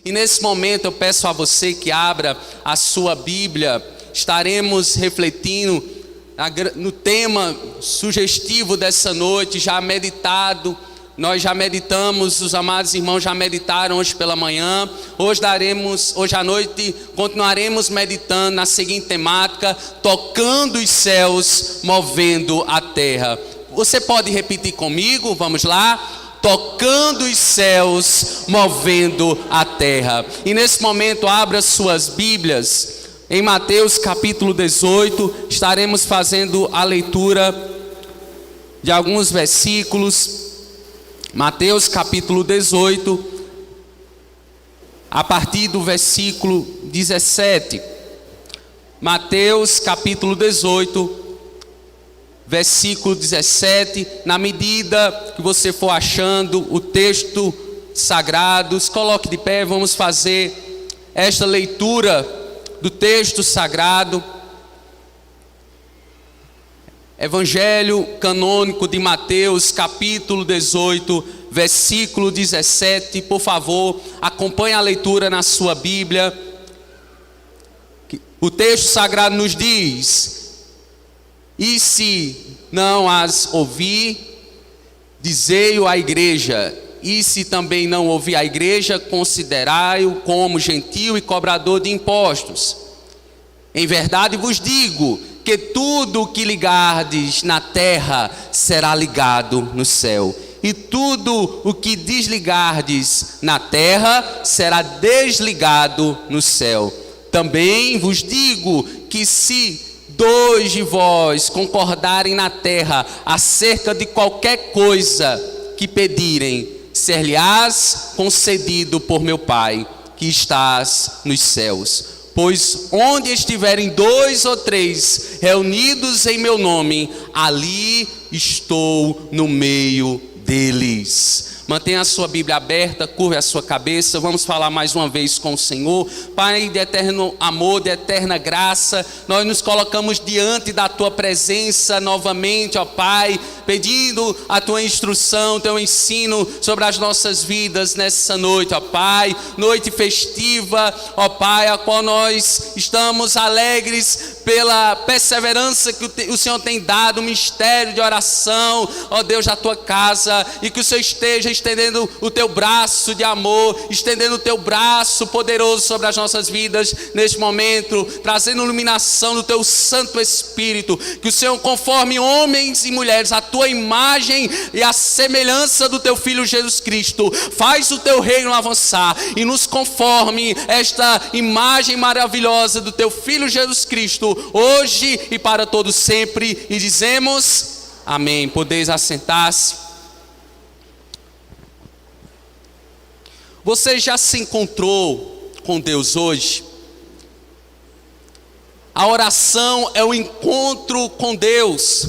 E nesse momento eu peço a você que abra a sua Bíblia. Estaremos refletindo no tema sugestivo dessa noite, já meditado. Nós já meditamos, os amados irmãos já meditaram hoje pela manhã. Hoje à noite, continuaremos meditando na seguinte temática: tocando os céus, movendo a terra. Você pode repetir comigo? Vamos lá. Tocando os céus, movendo a terra. E nesse momento, abra suas Bíblias. Em Mateus capítulo 18, estaremos fazendo a leitura de alguns versículos. Mateus capítulo 18, a partir do versículo 17. Mateus capítulo 18, versículo 17. Na medida que você for achando o texto sagrado, se coloque de pé, vamos fazer esta leitura do texto sagrado. Evangelho canônico de Mateus, capítulo 18, versículo 17. Por favor, acompanhe a leitura na sua Bíblia. O texto sagrado nos diz: e se não as ouvir, dizei-o à igreja. E se também não ouvir a igreja, considerai-o como gentio e cobrador de impostos. Em verdade vos digo que tudo o que ligardes na terra será ligado no céu, e tudo o que desligardes na terra será desligado no céu. Também vos digo que se dois de vós concordarem na terra acerca de qualquer coisa que pedirem, ser-lhe-ás concedido por meu Pai que estás nos céus. Pois onde estiverem dois ou três reunidos em meu nome, ali estou no meio deles. Mantenha a sua Bíblia aberta, curve a sua cabeça. Vamos falar mais uma vez com o Senhor. Pai de eterno amor, de eterna graça, nós nos colocamos diante da Tua presença novamente, ó Pai, pedindo a Tua instrução, Teu ensino sobre as nossas vidas nessa noite, ó Pai. Noite festiva, ó Pai, a qual nós estamos alegres pela perseverança que o Senhor tem dado, o mistério de oração, ó Deus, da Tua casa, e que o Senhor esteja estendendo o Teu braço de amor, estendendo o Teu braço poderoso sobre as nossas vidas neste momento, trazendo iluminação do Teu Santo Espírito. Que o Senhor conforme homens e mulheres a Tua imagem e a semelhança do Teu Filho Jesus Cristo, faz o Teu reino avançar e nos conforme esta imagem maravilhosa do Teu Filho Jesus Cristo, hoje e para todos sempre, e dizemos amém. Podeis assentar-se. Você já se encontrou com Deus hoje? A oração é o encontro com Deus.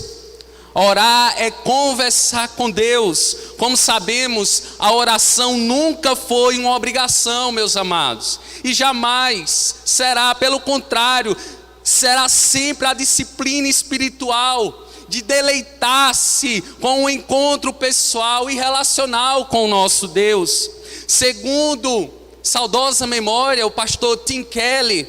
Orar é conversar com Deus. Como sabemos, a oração nunca foi uma obrigação, meus amados, e jamais será. Pelo contrário, será sempre a disciplina espiritual de deleitar-se com um encontro pessoal e relacional com o nosso Deus. Segundo saudosa memória, o pastor Tim Keller,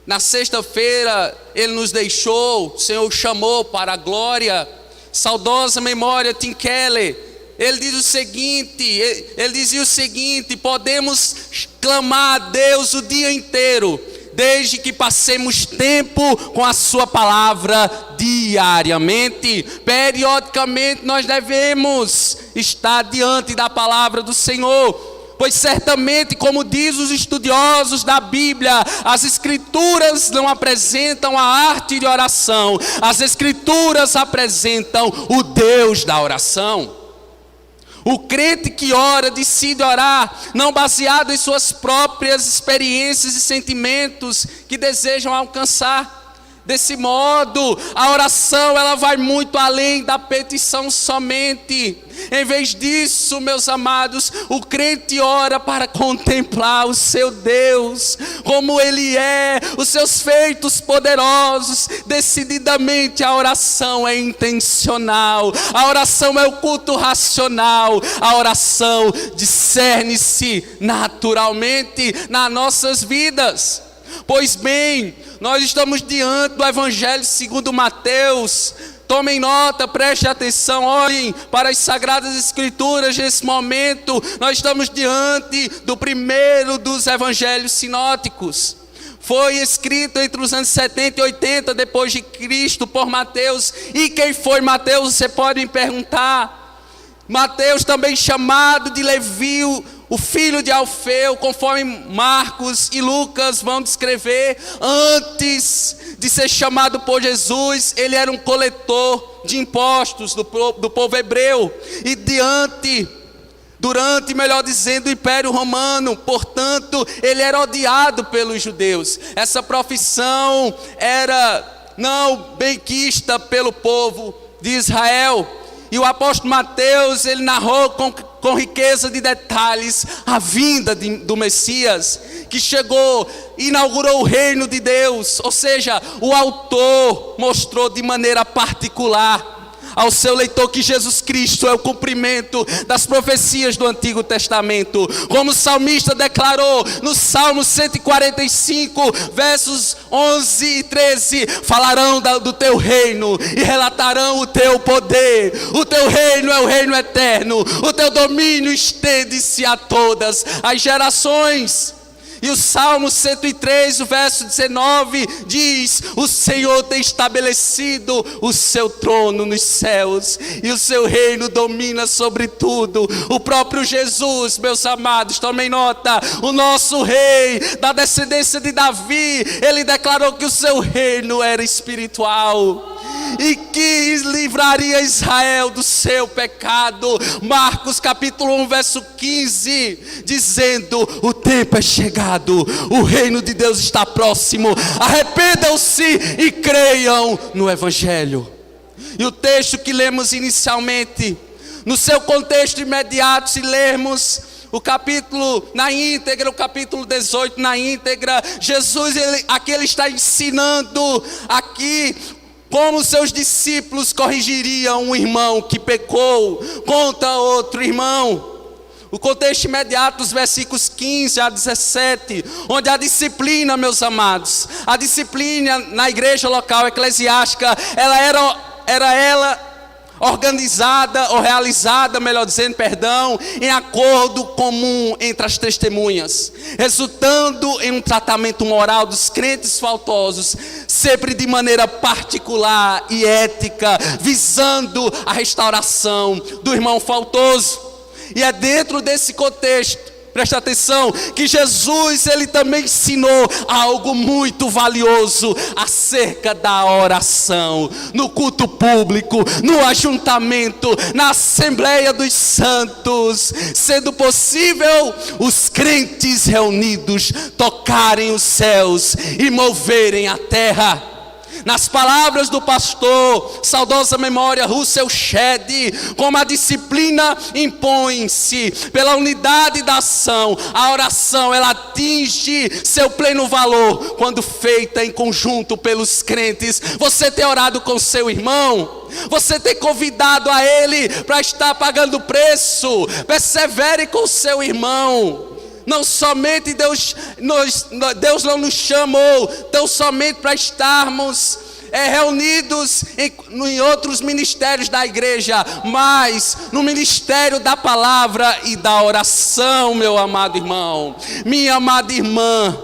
na sexta-feira ele nos deixou, o Senhor o chamou para a glória. Saudosa memória, Tim Keller, ele dizia o seguinte: podemos clamar a Deus o dia inteiro, desde que passemos tempo com a sua palavra diariamente. Periodicamente nós devemos estar diante da palavra do Senhor, pois certamente, como diz os estudiosos da Bíblia, as Escrituras não apresentam a arte de oração, as Escrituras apresentam o Deus da oração. O crente que ora decide orar não baseado em suas próprias experiências e sentimentos que desejam alcançar. Desse modo, a oração ela vai muito além da petição somente. Em vez disso, meus amados, o crente ora para contemplar o seu Deus, como Ele é, os seus feitos poderosos. Decididamente a oração é intencional, a oração é o culto racional, a oração discerne-se naturalmente nas nossas vidas. Pois bem, nós estamos diante do Evangelho segundo Mateus. Tomem nota, prestem atenção, olhem para as Sagradas Escrituras nesse momento. Nós estamos diante do primeiro dos Evangelhos sinóticos. Foi escrito entre os anos 70 e 80 depois de Cristo por Mateus. E quem foi Mateus? Você pode me perguntar. Mateus, também chamado de Levi, o filho de Alfeu, conforme Marcos e Lucas vão descrever. Antes de ser chamado por Jesus, ele era um coletor de impostos do povo hebreu. E durante, melhor dizendo, o Império Romano, portanto, ele era odiado pelos judeus. Essa profissão era não benquista pelo povo de Israel. E o apóstolo Mateus, ele narrou com riqueza de detalhes a vinda do Messias, que chegou, inaugurou o reino de Deus. Ou seja, o autor mostrou de maneira particular ao seu leitor que Jesus Cristo é o cumprimento das profecias do Antigo Testamento. Como o salmista declarou no Salmo 145, versos 11 e 13, falarão do teu reino e relatarão o teu poder. O teu reino é o reino eterno, o teu domínio estende-se a todas as gerações. E o Salmo 103, o verso 19, diz: o Senhor tem estabelecido o seu trono nos céus, e o seu reino domina sobre tudo. O próprio Jesus, meus amados, tomem nota, o nosso rei, da descendência de Davi, ele declarou que o seu reino era espiritual e que livraria Israel do seu pecado. Marcos capítulo 1, verso 15, dizendo: o tempo é chegado, o reino de Deus está próximo, arrependam-se e creiam no Evangelho. E o texto que lemos inicialmente, no seu contexto imediato, se lermos o capítulo na íntegra, o capítulo 18 na íntegra, Jesus aqui ele está ensinando aqui como seus discípulos corrigiriam um irmão que pecou contra outro irmão. O contexto imediato dos versículos 15 a 17, onde a disciplina, meus amados, a disciplina na igreja local eclesiástica, ela organizada ou realizada, melhor dizendo, em acordo comum entre as testemunhas, resultando em um tratamento moral dos crentes faltosos, sempre de maneira particular e ética, visando a restauração do irmão faltoso. E é dentro desse contexto, presta atenção, que Jesus ele também ensinou algo muito valioso acerca da oração, no culto público, no ajuntamento, na Assembleia dos Santos, sendo possível os crentes reunidos tocarem os céus e moverem a terra. Nas palavras do pastor, saudosa memória, Russell Shedd, como a disciplina impõe-se pela unidade da ação, a oração ela atinge seu pleno valor quando feita em conjunto pelos crentes. Você tem orado com seu irmão? Você tem convidado a ele para estar pagando preço? Persevere com seu irmão. Não somente Deus não nos chamou tão somente para estarmos reunidos em outros ministérios da igreja, mas no ministério da palavra e da oração, meu amado irmão, minha amada irmã.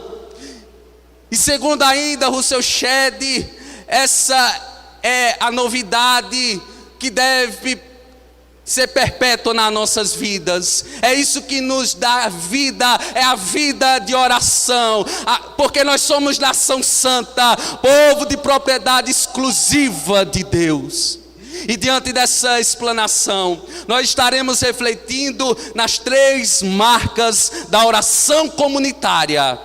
E segundo ainda Russell Shedd, essa é a novidade que deve ser perpétua nas nossas vidas. É isso que nos dá vida, é a vida de oração, porque nós somos nação santa, povo de propriedade exclusiva de Deus. E diante dessa explanação, nós estaremos refletindo nas 3 marcas da oração comunitária,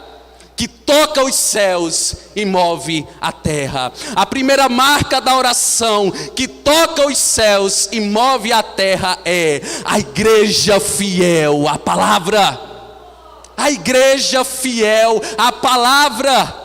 que toca os céus e move a terra. A primeira marca da oração que toca os céus e move a terra é a igreja fiel à palavra. A igreja fiel à palavra.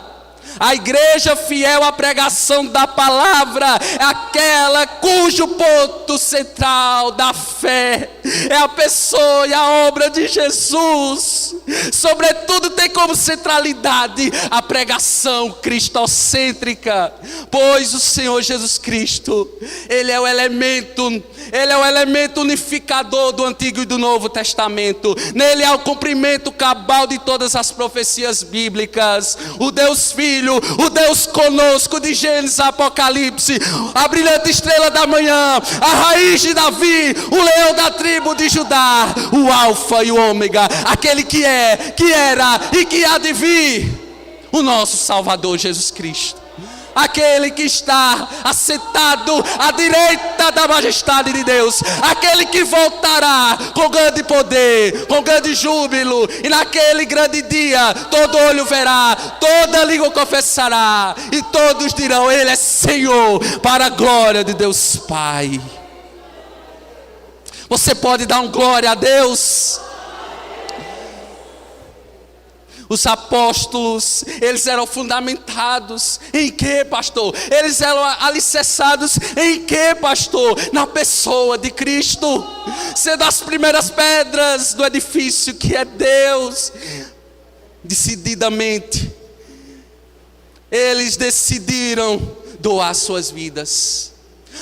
A igreja fiel à pregação da palavra é aquela cujo ponto central da fé é a pessoa e a obra de Jesus. Sobretudo tem como centralidade a pregação cristocêntrica, pois o Senhor Jesus Cristo, Ele é o elemento unificador do Antigo e do Novo Testamento. Nele há o cumprimento cabal de todas as profecias bíblicas. O Deus Filho, o Deus conosco de Gênesis a Apocalipse, a brilhante estrela da manhã, a raiz de Davi, o leão da tribo de Judá, o alfa e o ômega, aquele que é, que era e que há de vir, o nosso Salvador Jesus Cristo, aquele que está assentado à direita da majestade de Deus, aquele que voltará com grande poder, com grande júbilo, e naquele grande dia todo olho verá, toda língua confessará, e todos dirão: Ele é Senhor, para a glória de Deus Pai. Você pode dar um glória a Deus? Os apóstolos, eles eram fundamentados em quê, pastor? Eles eram alicerçados em quê, pastor? Na pessoa de Cristo, sendo as primeiras pedras do edifício que é Deus. Decididamente, eles decidiram doar suas vidas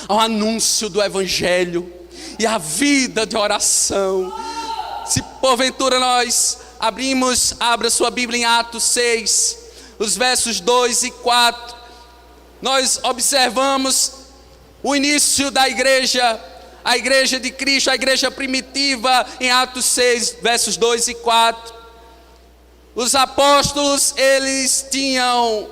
ao anúncio do Evangelho e à vida de oração. Se porventura nós abra sua Bíblia em Atos 6, os versos 2 e 4, nós observamos o início da igreja, a igreja de Cristo, a igreja primitiva, em Atos 6, versos 2 e 4. Os apóstolos, eles tinham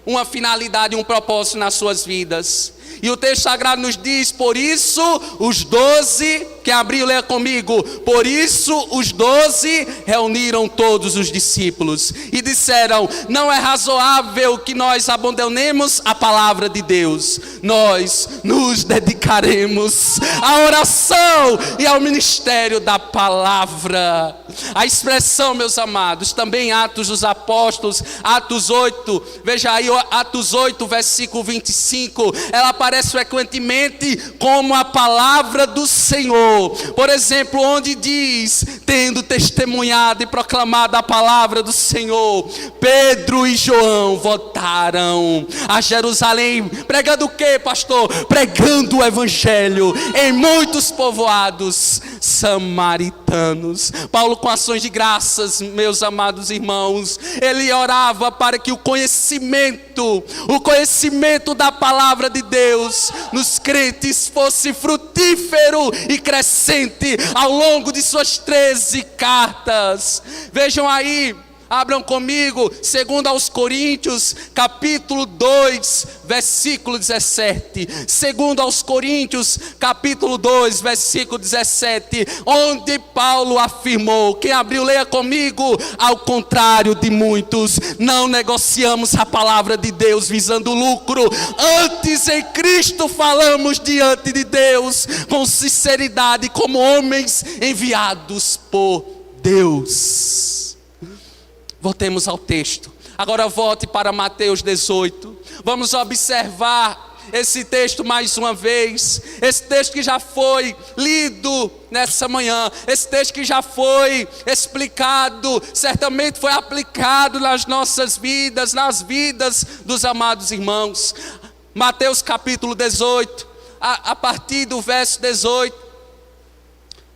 uma finalidade, um propósito nas suas vidas. E o texto sagrado nos diz: por isso os 12, quem abriu, leia comigo. Por isso os 12 reuniram todos os discípulos e disseram: não é razoável que nós abandonemos a palavra de Deus. Nós nos dedicaremos à oração e ao ministério da palavra. A expressão, meus amados, também em Atos dos Apóstolos, Atos 8, veja aí, Atos 8, versículo 25, ela aparece frequentemente como a palavra do Senhor. Por exemplo, onde diz: tendo testemunhado e proclamado a palavra do Senhor, Pedro e João voltaram a Jerusalém, pregando o que, pastor? Pregando o Evangelho em muitos povoados samaritanos. Paulo, com ações de graças, meus amados irmãos, ele orava para que o conhecimento da palavra de Deus nos crentes fosse frutífero e crescente ao longo de suas 13 cartas. Vejam aí, abram comigo, 2 aos Coríntios, capítulo 2, versículo 17. 2 aos Coríntios, capítulo 2, versículo 17, onde Paulo afirmou, quem abriu, leia comigo: ao contrário de muitos, não negociamos a palavra de Deus visando lucro, antes em Cristo falamos diante de Deus com sinceridade, como homens enviados por Deus. Voltemos ao texto. Agora volte para Mateus 18. Vamos observar esse texto mais uma vez. Esse texto que já foi lido nessa manhã. Esse texto que já foi explicado. Certamente foi aplicado nas nossas vidas, nas vidas dos amados irmãos. Mateus capítulo 18. A partir do verso 18.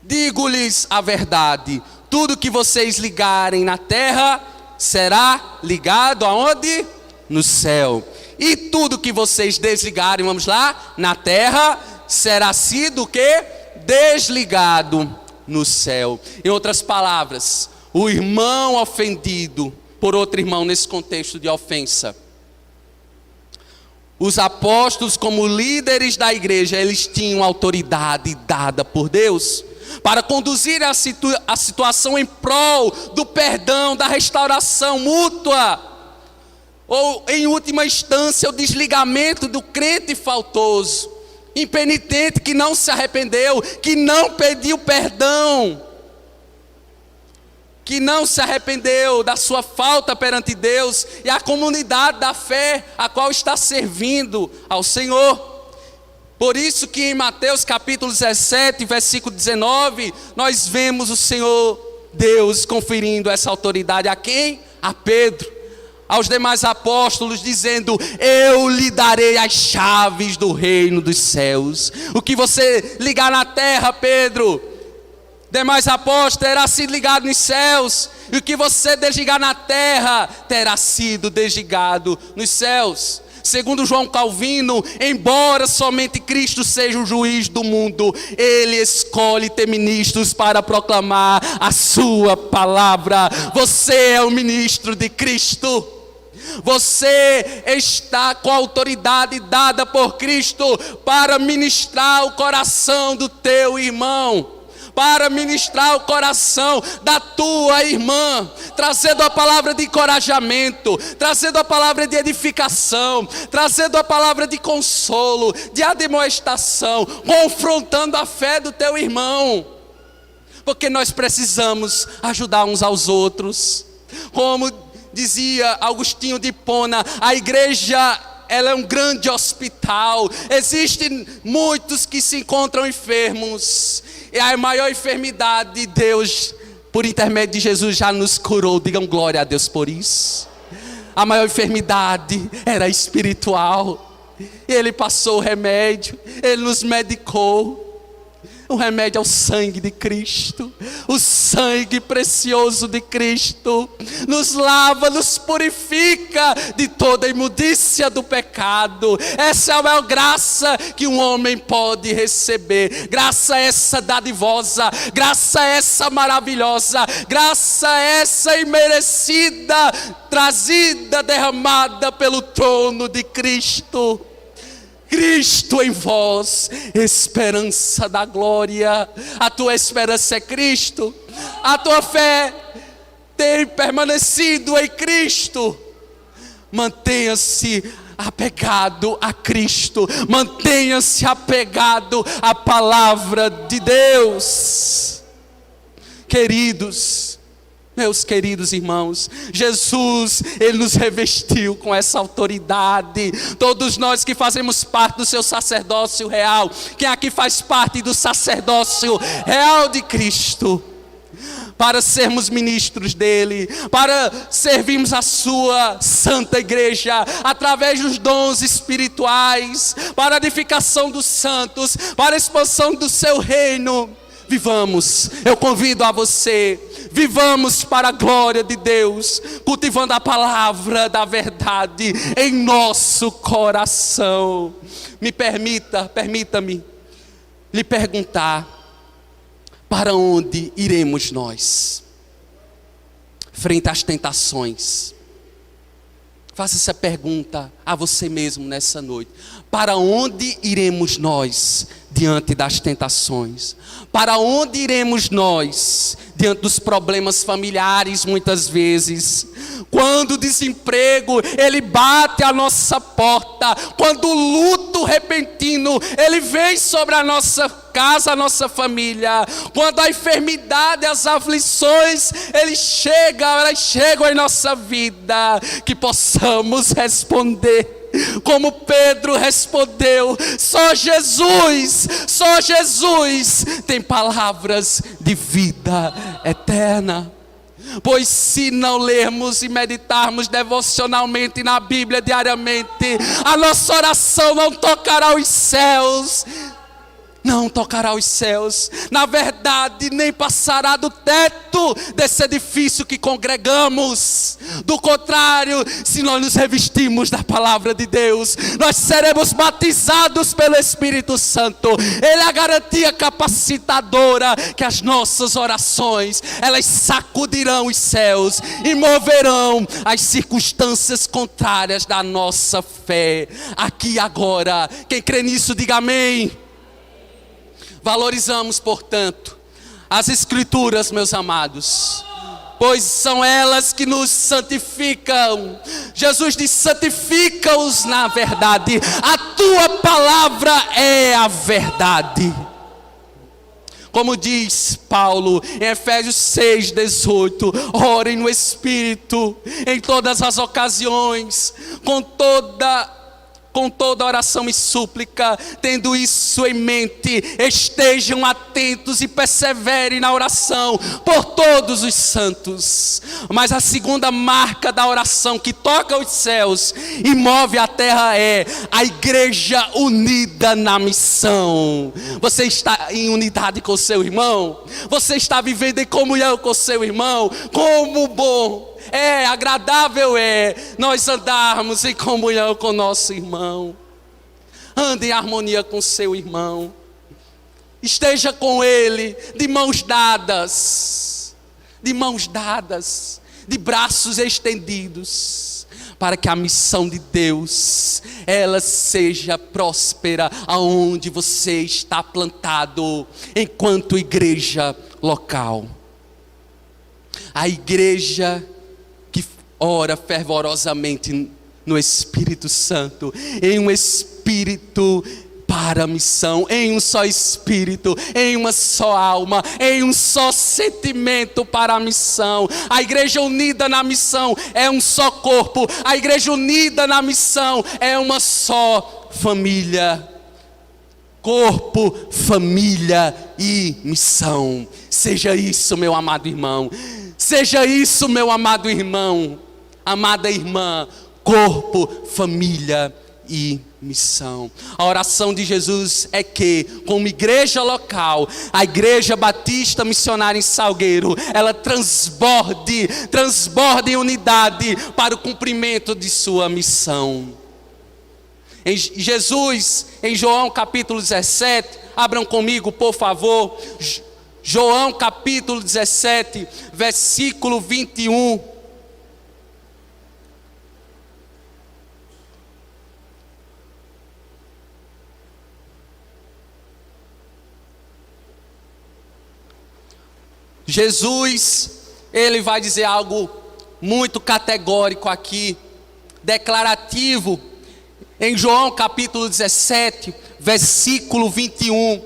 Digo-lhes a verdade. Tudo que vocês ligarem na terra será ligado aonde? No céu. E tudo que vocês desligarem, vamos lá, na terra, será sido o quê? Desligado no céu. Em outras palavras, o irmão ofendido por outro irmão, nesse contexto de ofensa, os apóstolos, como líderes da igreja, eles tinham autoridade dada por Deus. para conduzir a situação em prol do perdão, da restauração mútua, ou em última instância o desligamento do crente faltoso, impenitente, que não se arrependeu, que não pediu perdão, que não se arrependeu da sua falta perante Deus e a comunidade da fé a qual está servindo ao Senhor. Por isso que em Mateus capítulo 17, versículo 19, nós vemos o Senhor Deus conferindo essa autoridade a quem? A Pedro, aos demais apóstolos, dizendo: eu lhe darei as chaves do reino dos céus. O que você ligar na terra, Pedro, demais apóstolos, terá sido ligado nos céus, e o que você desligar na terra terá sido desligado nos céus. Segundo João Calvino, embora somente Cristo seja o juiz do mundo, Ele escolhe ter ministros para proclamar a sua palavra. Você é o ministro de Cristo. Você está com a autoridade dada por Cristo para ministrar o coração do teu irmão, para ministrar o coração da tua irmã, trazendo a palavra de encorajamento, trazendo a palavra de edificação, trazendo a palavra de consolo, de admoestação, confrontando a fé do teu irmão, porque nós precisamos ajudar uns aos outros. Como dizia Agostinho de Hipona, a igreja, ela é um grande hospital. Existem muitos que se encontram enfermos, e a maior enfermidade de Deus, por intermédio de Jesus, já nos curou. Digam glória a Deus por isso. A maior enfermidade era espiritual, Ele passou o remédio, Ele nos medicou. O remédio é o sangue de Cristo, o sangue precioso de Cristo, nos lava, nos purifica de toda a imundícia do pecado. Essa é a maior graça que um homem pode receber, graça essa dadivosa, graça essa maravilhosa, graça essa imerecida, trazida, derramada pelo trono de Cristo. Cristo em vós, esperança da glória. A tua esperança é Cristo, a tua fé tem permanecido em Cristo. Mantenha-se apegado a Cristo, mantenha-se apegado à palavra de Deus. Queridos, meus queridos irmãos, Jesus, Ele nos revestiu com essa autoridade. Todos nós que fazemos parte do seu sacerdócio real, quem aqui faz parte do sacerdócio real de Cristo, para sermos ministros dEle, para servirmos a sua santa igreja, através dos dons espirituais, para a edificação dos santos, para a expansão do seu reino. Vivamos, eu convido a você, vivamos para a glória de Deus, cultivando a palavra da verdade em nosso coração. Permita-me lhe perguntar: para onde iremos nós? Frente às tentações. Faça essa pergunta a você mesmo nessa noite. Para onde iremos nós diante das tentações? Para onde iremos nós diante dos problemas familiares muitas vezes? Quando o desemprego, ele bate à nossa porta. Quando o luto repentino, ele vem sobre a nossa casa, a nossa família. Quando a enfermidade, as aflições, elas chegam em nossa vida. Que possamos responder como Pedro respondeu: só Jesus tem palavras de vida eterna. Pois se não lermos e meditarmos devocionalmente na Bíblia diariamente, a nossa oração não tocará os céus. Não tocará os céus, na verdade nem passará do teto desse edifício que congregamos. Do contrário, se nós nos revestimos da palavra de Deus, nós seremos batizados pelo Espírito Santo. Ele é a garantia capacitadora que as nossas orações, elas sacudirão os céus e moverão as circunstâncias contrárias da nossa fé, aqui e agora. Quem crê nisso, diga amém. Valorizamos, portanto, As Escrituras, meus amados, pois são elas que nos santificam. Jesus diz: santifica-os na verdade, a tua palavra é a verdade. Como diz Paulo em Efésios 6:18, orem no Espírito em todas as ocasiões, com toda oração e súplica, tendo isso em mente, estejam atentos e perseverem na oração por todos os santos. Mas a segunda marca da oração que toca os céus e move a terra é a igreja unida na missão. Você está em unidade com seu irmão? Você está vivendo em comunhão com seu irmão? Como bom! Agradável nós andarmos em comunhão com nosso irmão. Ande em harmonia com seu irmão. Esteja com ele de mãos dadas, de braços estendidos, para que a missão de Deus, ela seja próspera aonde você está plantado, enquanto igreja local. A igreja que ora fervorosamente no Espírito Santo, em um espírito para a missão, em um só espírito, em uma só alma, em um só sentimento para a missão. A igreja unida na missão é um só corpo, a igreja unida na missão é uma só família. Corpo, família e missão. Seja isso, meu amado irmão. Seja isso, meu amado irmão, amada irmã. Corpo, família e missão. A oração de Jesus é que, como igreja local, a Igreja Batista Missionária em Salgueiro, ela transborde em unidade para o cumprimento de sua missão. Jesus, em João capítulo 17, abram comigo, por favor, João capítulo 17, versículo 21. Jesus, ele vai dizer algo muito categórico aqui, declarativo, em João capítulo 17, versículo 21.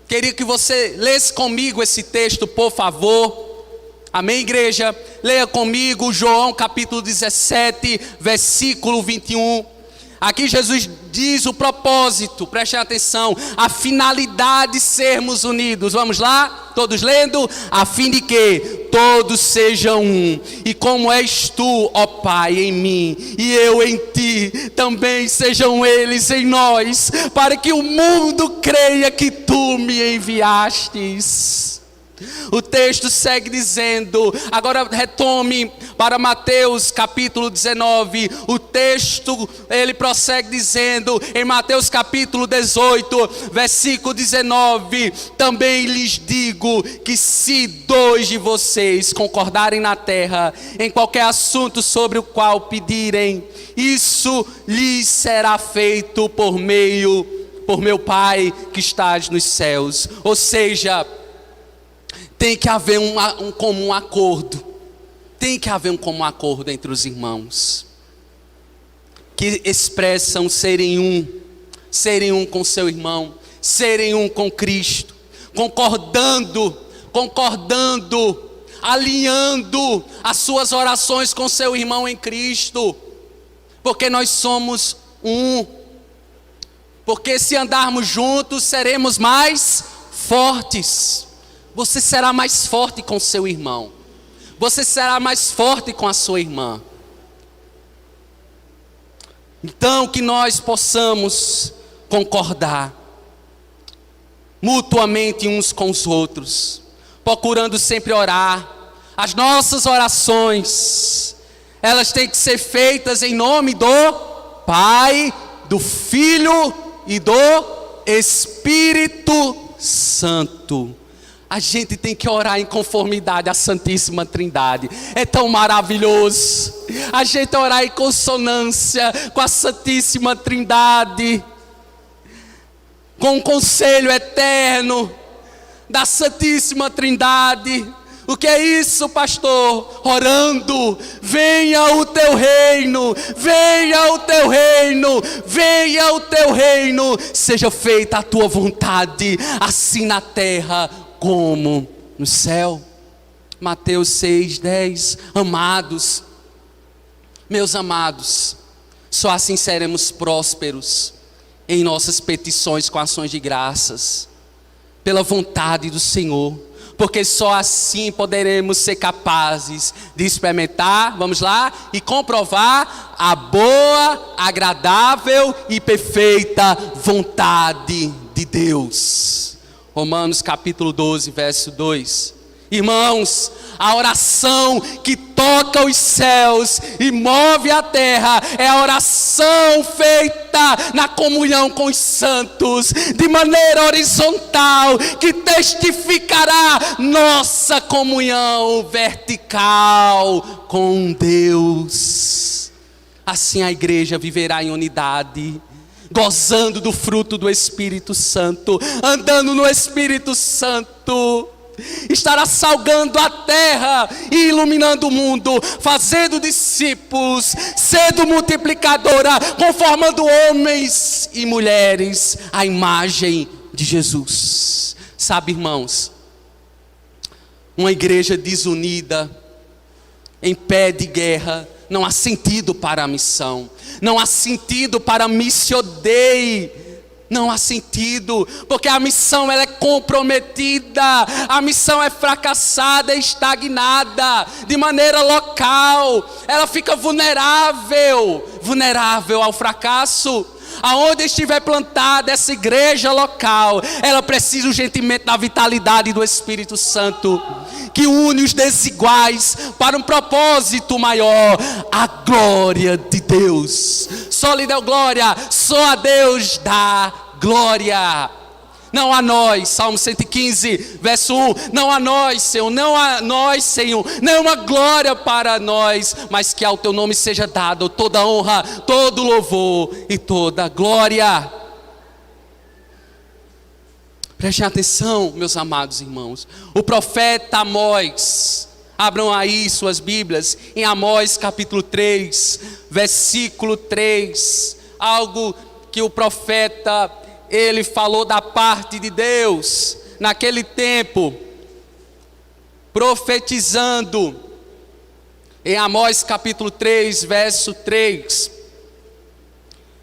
Queria que você lesse comigo esse texto, por favor. Amém, igreja? Leia comigo João capítulo 17, versículo 21. Aqui Jesus diz o propósito, prestem atenção, a finalidade de sermos unidos. Vamos lá? Todos lendo? A fim de que todos sejam um. E como és tu, ó Pai, em mim, e eu em ti, também sejam eles em nós, para que o mundo creia que tu me enviastes. O texto segue dizendo, agora retome para Mateus capítulo 19, o texto ele prossegue dizendo, em Mateus capítulo 18, versículo 19, também lhes digo que se 2 de vocês concordarem na terra, em qualquer assunto sobre o qual pedirem, isso lhes será feito por meu Pai que estás nos céus. Ou seja, tem que haver um comum acordo. Tem que haver um comum acordo entre os irmãos que expressam serem um com seu irmão, serem um com Cristo, concordando, alinhando as suas orações com seu irmão em Cristo, porque nós somos um. Porque se andarmos juntos, seremos mais fortes. Você será mais forte com seu irmão. Você será mais forte com a sua irmã. Então que nós possamos concordar mutuamente uns com os outros, procurando sempre orar. As nossas orações, elas têm que ser feitas em nome do Pai, do Filho e do Espírito Santo. A gente tem que orar em conformidade à Santíssima Trindade. É tão maravilhoso a gente orar em consonância com a Santíssima Trindade, com o conselho eterno da Santíssima Trindade. O que é isso, pastor? Orando, venha o teu reino, venha o teu reino, venha o teu reino, seja feita a tua vontade, assim na terra como no céu. Mateus 6:10. Amados, meus amados, só assim seremos prósperos em nossas petições com ações de graças, pela vontade do Senhor, porque só assim poderemos ser capazes de experimentar, vamos lá, e comprovar a boa, agradável e perfeita vontade de Deus. Romanos capítulo 12, verso 2. Irmãos, a oração que toca os céus e move a terra é a oração feita na comunhão com os santos, de maneira horizontal, que testificará nossa comunhão vertical com Deus. Assim a igreja viverá em unidade, gozando do fruto do Espírito Santo, andando no Espírito Santo. Estará salgando a terra e iluminando o mundo, fazendo discípulos, sendo multiplicadora, conformando homens e mulheres à imagem de Jesus. Sabe, irmãos, uma igreja desunida, em pé de guerra, não há sentido para a missão, não há sentido para a Missio Dei. Não há sentido, porque a missão ela é comprometida, a missão é fracassada, é estagnada, de maneira local, ela fica vulnerável ao fracasso. Aonde estiver plantada essa igreja local, ela precisa urgentemente da vitalidade do Espírito Santo, que une os desiguais para um propósito maior, a glória de Deus. Só lhe deu glória, só a Deus dá glória. Não a nós, Salmo 115, verso 1, não a nós, Senhor, não a nós, Senhor, não uma glória para nós, mas que ao teu nome seja dado toda honra, todo louvor e toda glória. Prestem atenção, meus amados irmãos, o profeta Amós, abram aí suas Bíblias, em Amós capítulo 3, versículo 3, algo que o profeta ele falou da parte de Deus, naquele tempo, profetizando, em Amós capítulo 3, verso 3,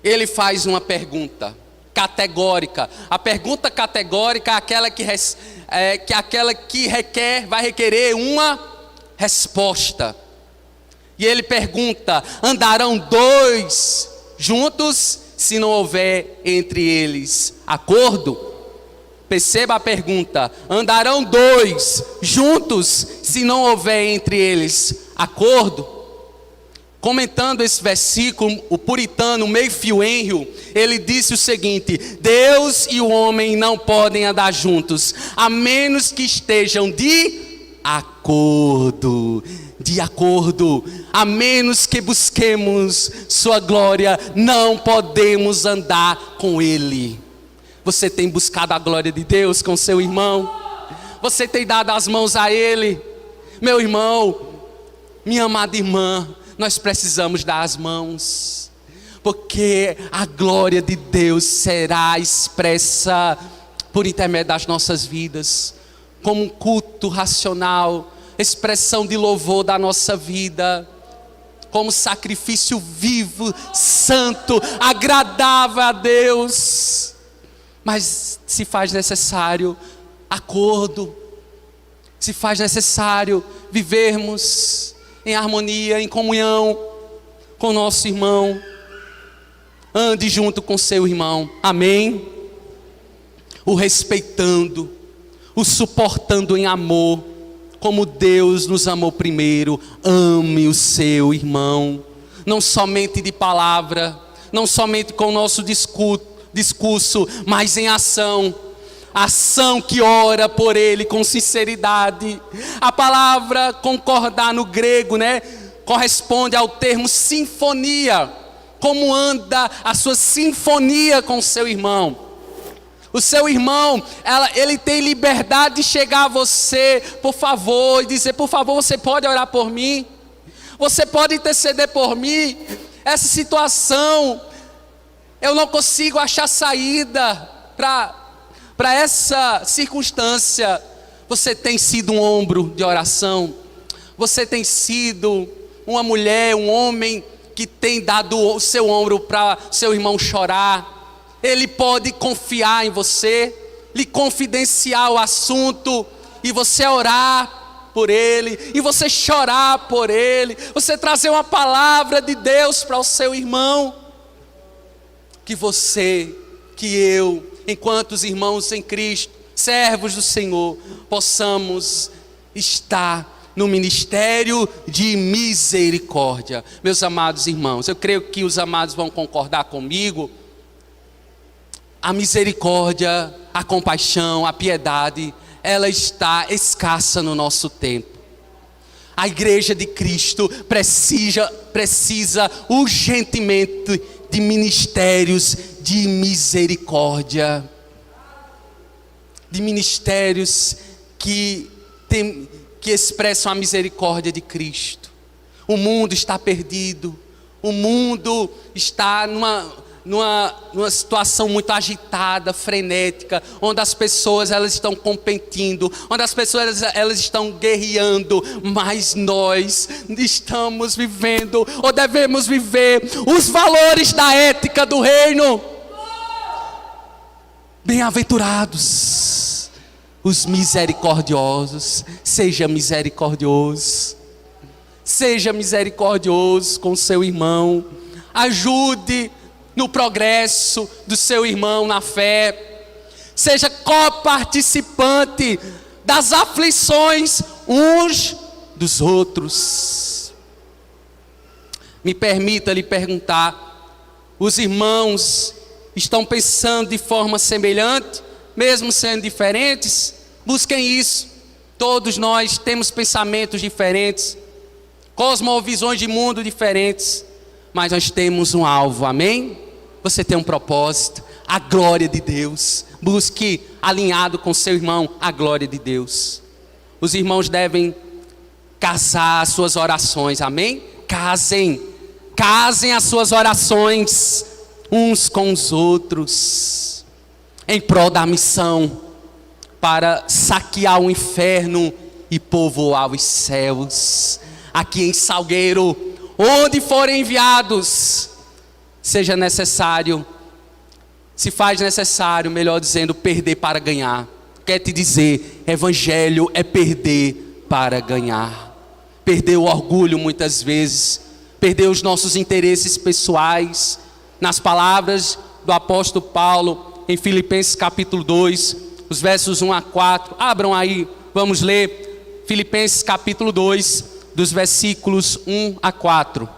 ele faz uma pergunta categórica. A pergunta categórica é aquela que vai requerer uma resposta. E ele pergunta: andarão dois juntos se não houver entre eles acordo? Perceba a pergunta: andarão dois juntos se não houver entre eles acordo? Comentando esse versículo, o puritano Matthew Henry, ele disse o seguinte: Deus e o homem não podem andar juntos, a menos que estejam de acordo. De acordo, a menos que busquemos sua glória, não podemos andar com Ele. Você tem buscado a glória de Deus com seu irmão? Você tem dado as mãos a Ele? Meu irmão, minha amada irmã, nós precisamos dar as mãos, porque a glória de Deus será expressa por intermédio das nossas vidas, como um culto racional, expressão de louvor da nossa vida, como sacrifício vivo, santo, agradável a Deus. Mas se faz necessário acordo, se faz necessário vivermos em harmonia, em comunhão com o nosso irmão. Ande junto com seu irmão, amém? O respeitando, o suportando em amor, como Deus nos amou primeiro. Ame o seu irmão, não somente de palavra, não somente com o nosso discurso, mas em ação. Ação que ora por ele com sinceridade. A palavra concordar no grego, corresponde ao termo sinfonia. Como anda a sua sinfonia com seu irmão? O seu irmão, ele tem liberdade de chegar a você, por favor, e dizer, por favor, você pode orar por mim? Você pode interceder por mim? Essa situação, eu não consigo achar saída para essa circunstância. Você tem sido um ombro de oração. Você tem sido uma mulher, um homem que tem dado o seu ombro para seu irmão chorar. Ele pode confiar em você, lhe confidenciar o assunto e você orar por ele, e você chorar por ele, você trazer uma palavra de Deus para o seu irmão. Que você, que eu, enquanto os irmãos em Cristo, servos do Senhor, possamos estar no ministério de misericórdia. Meus amados irmãos, eu creio que os amados vão concordar comigo. A misericórdia, a compaixão, a piedade, ela está escassa no nosso tempo. A igreja de Cristo precisa urgentemente de ministérios de misericórdia. De ministérios que expressam a misericórdia de Cristo. O mundo está perdido. O mundo está numa situação muito agitada, frenética, onde as pessoas elas estão competindo, onde as pessoas elas estão guerreando, mas nós estamos vivendo, ou devemos viver, os valores da ética do reino. Bem-aventurados os misericordiosos. Seja misericordioso. Seja misericordioso com seu irmão. Ajude no progresso do seu irmão na fé. Seja coparticipante das aflições uns dos outros. Me permita lhe perguntar: os irmãos estão pensando de forma semelhante, mesmo sendo diferentes? Busquem isso. Todos nós temos pensamentos diferentes, cosmovisões de mundo diferentes, mas nós temos um alvo, amém? Você tem um propósito, a glória de Deus. Busque alinhado com seu irmão a glória de Deus. Os irmãos devem casar as suas orações, amém? Casem as suas orações uns com os outros, em prol da missão, para saquear o inferno e povoar os céus. Aqui em Salgueiro, onde forem enviados, seja necessário, se faz necessário, melhor dizendo, perder para ganhar. Quer te dizer, evangelho é perder para ganhar. Perder o orgulho muitas vezes, perder os nossos interesses pessoais. Nas palavras do apóstolo Paulo, em Filipenses capítulo 2, os versos 1 a 4. Abram aí, vamos ler Filipenses capítulo 2, dos versículos 1 a 4.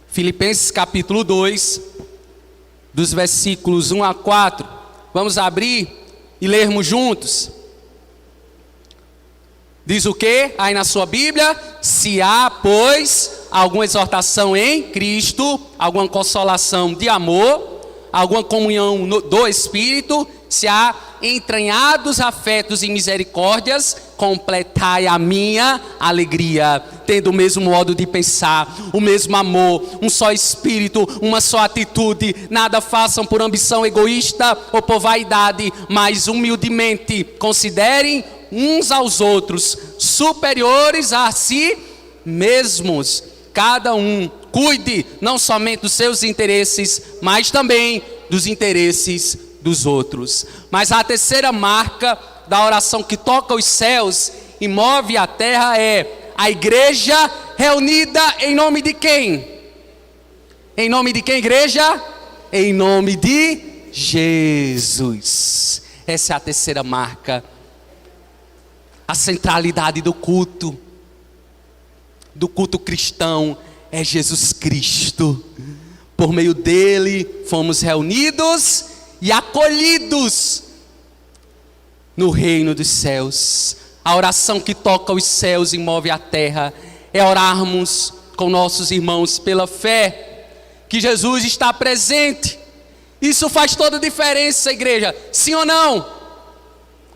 Filipenses capítulo 2, dos versículos 1 a 4. Vamos abrir e lermos juntos. Diz o que aí na sua Bíblia? Se há, pois, alguma exortação em Cristo, alguma consolação de amor, alguma comunhão do Espírito, se há entranhados afetos e misericórdias, completai a minha alegria, tendo o mesmo modo de pensar, o mesmo amor, um só espírito, uma só atitude. Nada façam por ambição egoísta ou por vaidade, mas humildemente considerem uns aos outros superiores a si mesmos. Cada um cuide não somente dos seus interesses, mas também dos interesses dos outros. Mas a terceira marca da oração que toca os céus e move a terra é a igreja reunida em nome de quem? Em nome de quem, igreja? Em nome de Jesus. Essa é a terceira marca. A centralidade do culto cristão é Jesus Cristo. Por meio dele fomos reunidos e acolhidos no reino dos céus. A oração que toca os céus e move a terra é orarmos com nossos irmãos pela fé, que Jesus está presente. Isso faz toda a diferença, igreja. Sim ou não?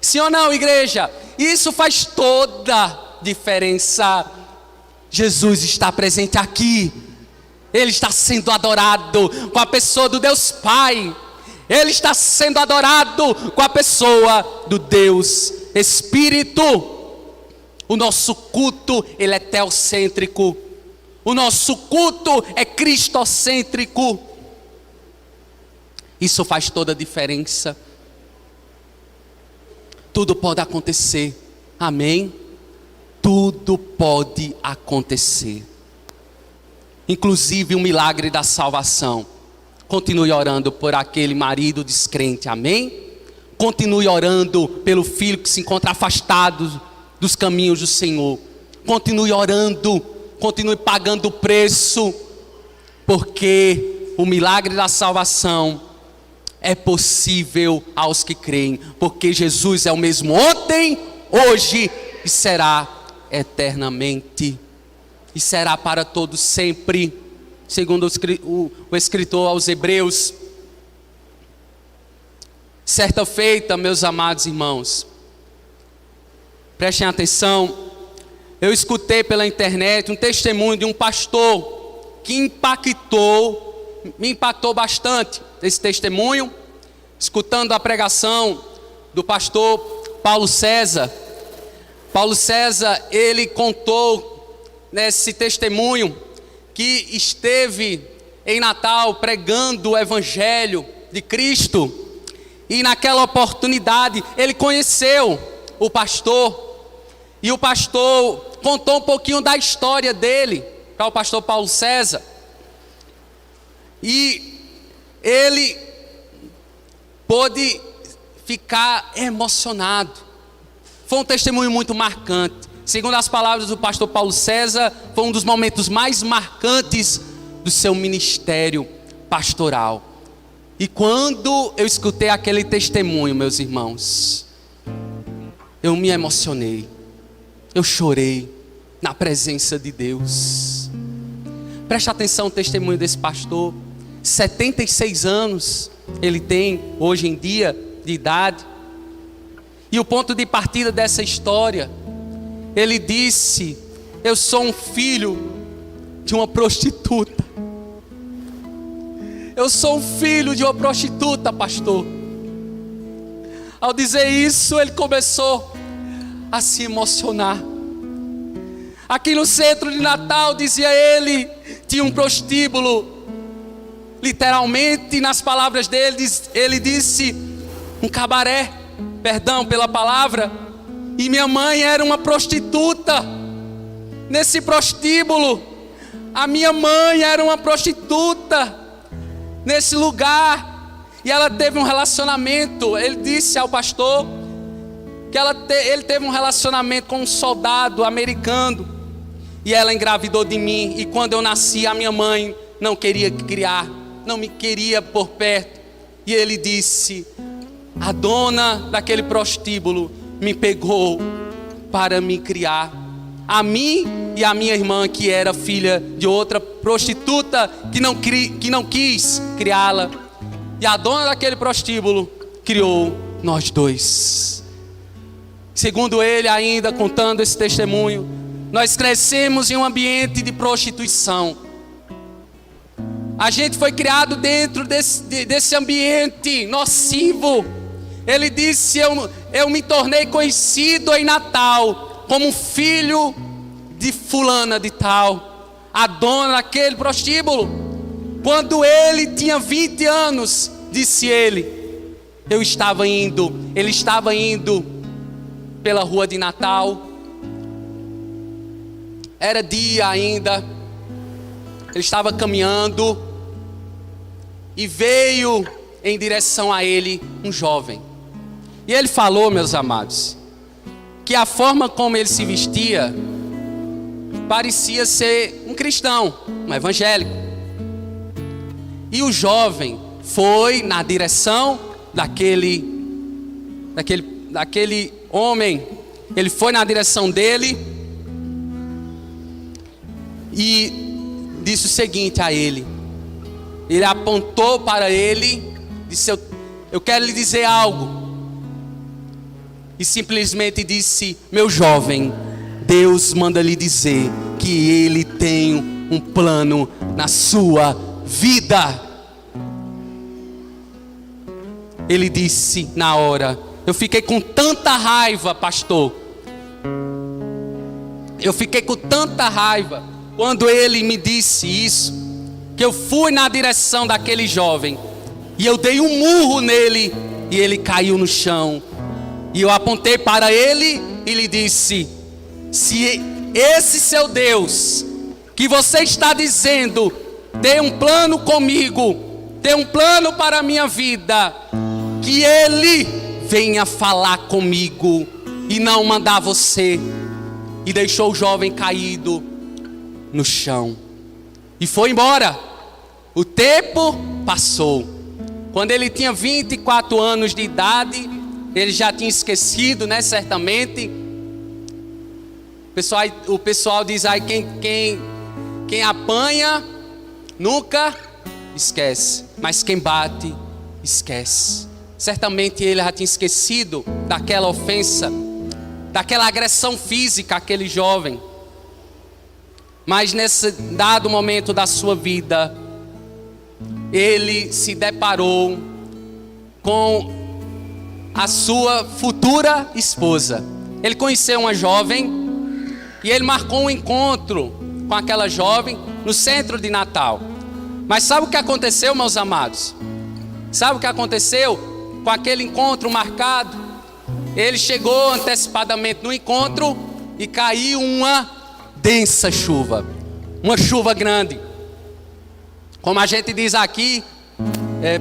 Sim ou não, igreja? Isso faz toda a diferença. Jesus está presente aqui. Ele está sendo adorado com a pessoa do Deus Pai. Ele está sendo adorado com a pessoa do Deus Espírito. O nosso culto, ele é teocêntrico. O nosso culto é cristocêntrico. Isso faz toda a diferença. Tudo pode acontecer. Amém? Tudo pode acontecer. Inclusive o milagre da salvação. Continue orando por aquele marido descrente. Amém? Continue orando pelo filho que se encontra afastado dos caminhos do Senhor. Continue orando. Continue pagando o preço. Porque o milagre da salvação é possível aos que creem. Porque Jesus é o mesmo ontem, hoje e será eternamente. E será para todos sempre. Segundo o escritor aos Hebreus. Certa feita, meus amados irmãos, prestem atenção, eu escutei pela internet um testemunho de um pastor que me impactou bastante esse testemunho, escutando a pregação do pastor Paulo César. Paulo César, ele contou nesse testemunho que esteve em Natal pregando o Evangelho de Cristo. E naquela oportunidade ele conheceu o pastor. E o pastor contou um pouquinho da história dele para o pastor Paulo César. E ele pôde ficar emocionado. Foi um testemunho muito marcante. Segundo as palavras do pastor Paulo César, foi um dos momentos mais marcantes do seu ministério pastoral. E quando eu escutei aquele testemunho, meus irmãos, eu me emocionei. Eu chorei na presença de Deus. Preste atenção no testemunho desse pastor. 76 anos ele tem hoje em dia de idade. E o ponto de partida dessa história, ele disse: eu sou um filho de uma prostituta. Eu sou um filho de uma prostituta, pastor. Ao dizer isso, ele começou a se emocionar. Aqui no centro de Natal, dizia ele, tinha um prostíbulo. Literalmente, nas palavras dele, ele disse um cabaré, perdão pela palavra. E minha mãe era uma prostituta. Nesse prostíbulo, a minha mãe era uma prostituta. Nesse lugar, e ela teve um relacionamento. Ele disse ao pastor que ele teve um relacionamento com um soldado americano, e ela engravidou de mim. E quando eu nasci, a minha mãe não queria criar, não me queria por perto. E ele disse: a dona daquele prostíbulo me pegou para me criar, a mim e a minha irmã, que era filha de outra prostituta que não quis criá-la. E a dona daquele prostíbulo criou nós dois. Segundo ele, ainda contando esse testemunho, nós crescemos em um ambiente de prostituição. A gente foi criado dentro desse ambiente nocivo. Ele disse: eu me tornei conhecido em Natal como filho de fulana de tal, a dona daquele prostíbulo. Quando ele tinha 20 anos, disse ele estava indo pela rua de Natal. Era dia ainda. Ele estava caminhando e veio em direção a ele um jovem. E ele falou, meus amados, que a forma como ele se vestia parecia ser um cristão, um evangélico. E o jovem foi na direção daquele homem Ele foi na direção dele e disse o seguinte a ele. Ele apontou para ele, disse: eu quero lhe dizer algo. E simplesmente disse: meu jovem, Deus manda lhe dizer que Ele tem um plano na sua vida. Ele disse na hora, eu fiquei com tanta raiva, pastor. Eu fiquei com tanta raiva quando ele me disse isso, que eu fui na direção daquele jovem e eu dei um murro nele e ele caiu no chão. E eu apontei para ele e lhe disse: se esse seu Deus que você está dizendo tem um plano comigo, tem um plano para a minha vida, que Ele venha falar comigo e não mandar você. E deixou o jovem caído no chão e foi embora. O tempo passou. Quando ele tinha 24 anos de idade, ele já tinha esquecido, né, certamente. O pessoal diz aí, quem apanha nunca esquece, mas quem bate esquece. Certamente ele já tinha esquecido daquela ofensa, daquela agressão física àquele jovem. Mas nesse dado momento da sua vida, ele se deparou com a sua futura esposa. Ele conheceu uma jovem e ele marcou um encontro com aquela jovem no centro de Natal. Mas sabe o que aconteceu, meus amados? Sabe o que aconteceu com aquele encontro marcado? Ele chegou antecipadamente no encontro e caiu uma densa chuva. Uma chuva grande. Como a gente diz aqui,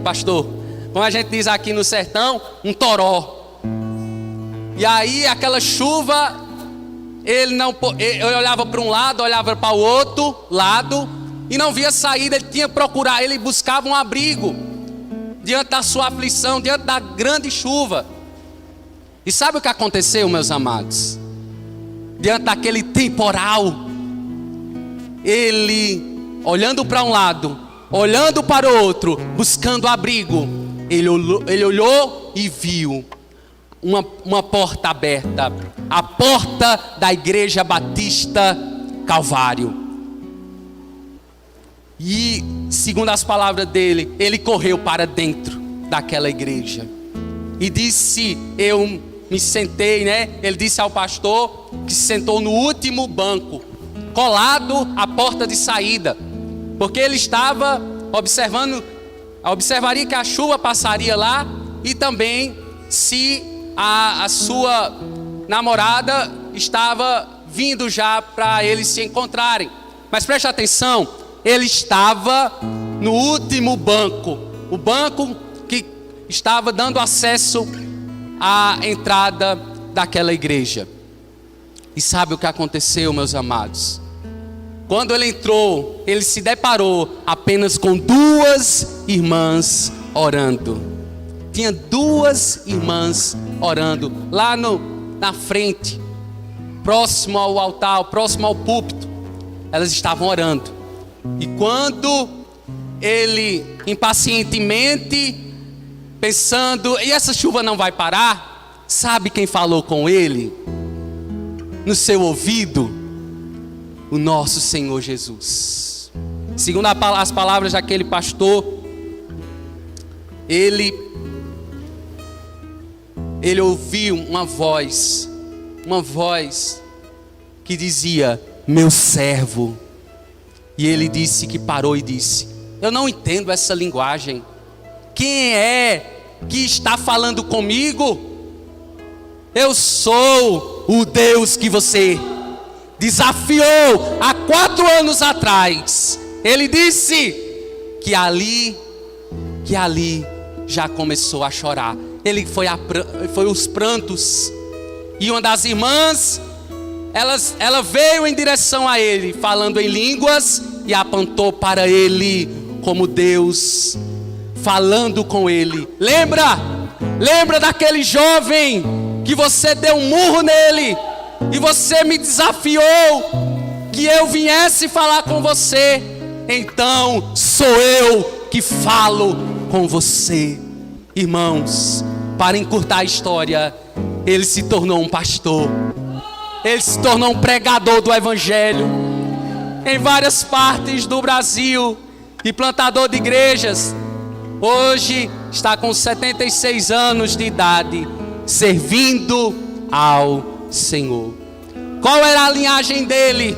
pastor, como a gente diz aqui no sertão, um toró. E aí aquela chuva, ele olhava para um lado, olhava para o outro lado e não via saída. Ele tinha que procurar, ele buscava um abrigo diante da sua aflição, diante da grande chuva. E sabe o que aconteceu, meus amados? Diante daquele temporal, ele olhando para um lado, olhando para o outro, buscando abrigo, ele olhou e viu uma porta aberta, a porta da Igreja Batista Calvário. E segundo as palavras dele, ele correu para dentro daquela igreja e disse: eu me sentei, né? Ele disse ao pastor que se sentou no último banco, colado à porta de saída, porque ele estava observaria que a chuva passaria lá e também se a sua namorada estava vindo já para eles se encontrarem. Mas preste atenção, ele estava no último banco, o banco que estava dando acesso à entrada daquela igreja. E sabe o que aconteceu, meus amados? Quando ele entrou, ele se deparou apenas com duas irmãs orando. Tinha duas irmãs orando lá na frente, próximo ao altar, próximo ao púlpito. Elas estavam orando. E quando ele, impacientemente, pensando, e essa chuva não vai parar? Sabe quem falou com ele? No seu ouvido, o nosso Senhor Jesus. Segundo as palavras daquele pastor, ele ouviu uma voz que dizia: meu servo. E ele disse que parou e disse: eu não entendo essa linguagem. Quem é que está falando comigo? Eu sou o Deus que você desafiou há 4 anos atrás. Ele disse que ali já começou a chorar. Ele foi os prantos. E uma das irmãs, ela veio em direção a ele, falando em línguas, e apontou para ele como Deus falando com ele. Lembra daquele jovem que você deu um murro nele e você me desafiou que eu viesse falar com você, então sou eu que falo com você. Irmãos, para encurtar a história, ele se tornou um pastor, ele se tornou um pregador do evangelho em várias partes do Brasil e plantador de igrejas. Hoje está com 76 anos de idade, servindo ao Senhor. Qual era a linhagem dele?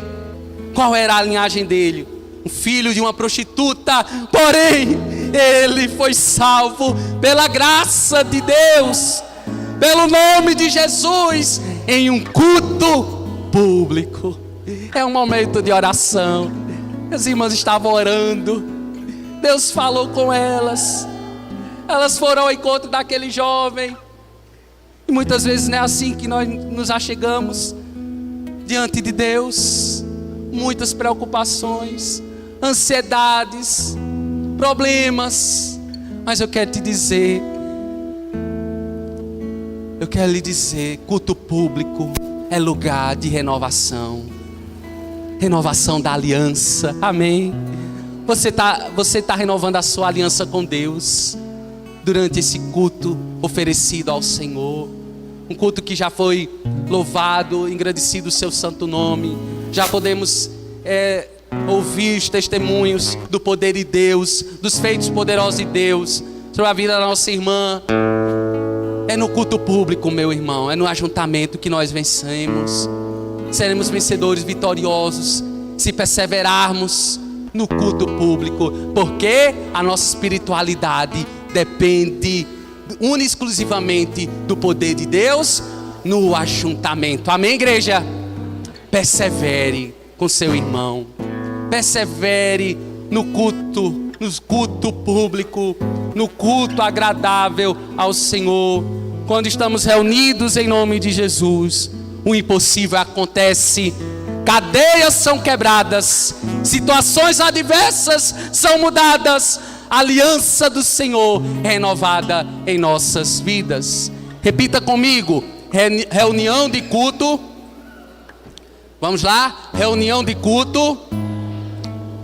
Qual era a linhagem dele? Um filho de uma prostituta, porém ele foi salvo pela graça de Deus, pelo nome de Jesus, em um culto público. É um momento de oração. As irmãs estavam orando, Deus falou com elas, elas foram ao encontro daquele jovem. E muitas vezes não é assim que nós nos achegamos diante de Deus. Muitas preocupações, ansiedades, problemas. Mas eu quero lhe dizer, culto público é lugar de renovação. Renovação da aliança, amém? Você tá renovando a sua aliança com Deus durante esse culto oferecido ao Senhor. Um culto que já foi louvado, engrandecido o seu santo nome. Já podemos ouvir os testemunhos do poder de Deus, dos feitos poderosos de Deus sobre a vida da nossa irmã. É no culto público, meu irmão, é no ajuntamento que nós vencemos. Seremos vencedores vitoriosos se perseverarmos no culto público, porque a nossa espiritualidade depende única e exclusivamente do poder de Deus no ajuntamento. Amém, igreja? Persevere com seu irmão, persevere no culto público, no culto agradável ao Senhor. Quando estamos reunidos em nome de Jesus, o impossível acontece, cadeias são quebradas, situações adversas são mudadas, a aliança do Senhor é renovada em nossas vidas. Repita comigo: reunião de culto. Vamos lá? Reunião de culto,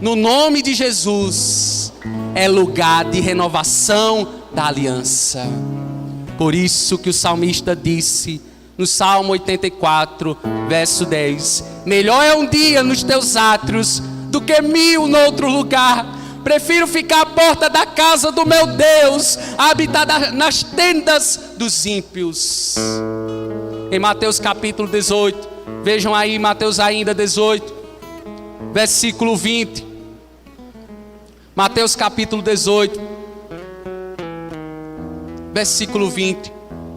no nome de Jesus, é lugar de renovação da aliança. Por isso que o salmista disse no Salmo 84, verso 10: melhor é um dia nos teus átrios do que 1000 no outro lugar. Prefiro ficar à porta da casa do meu Deus, habitar nas tendas dos ímpios. Em Mateus capítulo 18, vejam aí, Mateus ainda 18, versículo 20. Mateus capítulo 18, versículo 20.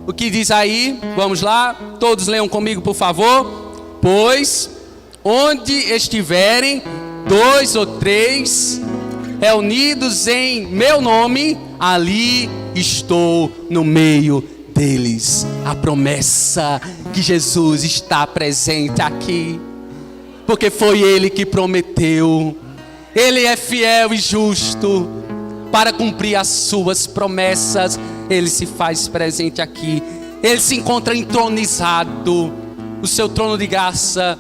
O que diz aí? Vamos lá, todos leiam comigo, por favor. Pois onde estiverem 2 ou 3 reunidos em meu nome, ali estou no meio deles. A promessa que Jesus está presente aqui, porque foi Ele que prometeu. Ele é fiel e justo para cumprir as suas promessas. Ele se faz presente aqui. Ele se encontra entronizado. O seu trono de graça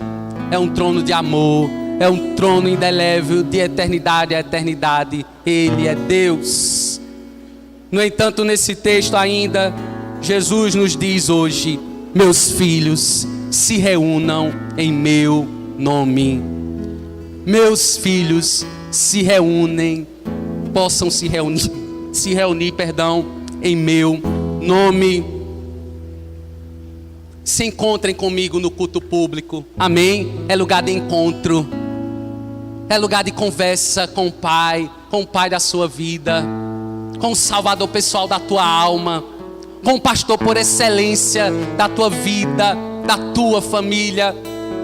é um trono de amor, é um trono indelével de eternidade a eternidade. Ele é Deus. No entanto, nesse texto ainda, Jesus nos diz hoje: meus filhos, se reúnam em meu nome. Meus filhos se reúnem, possam se reunir, em meu nome. Se encontrem comigo no culto público, amém? É lugar de encontro, é lugar de conversa com o Pai da sua vida, com o Salvador pessoal da tua alma, com o pastor por excelência da tua vida, da tua família,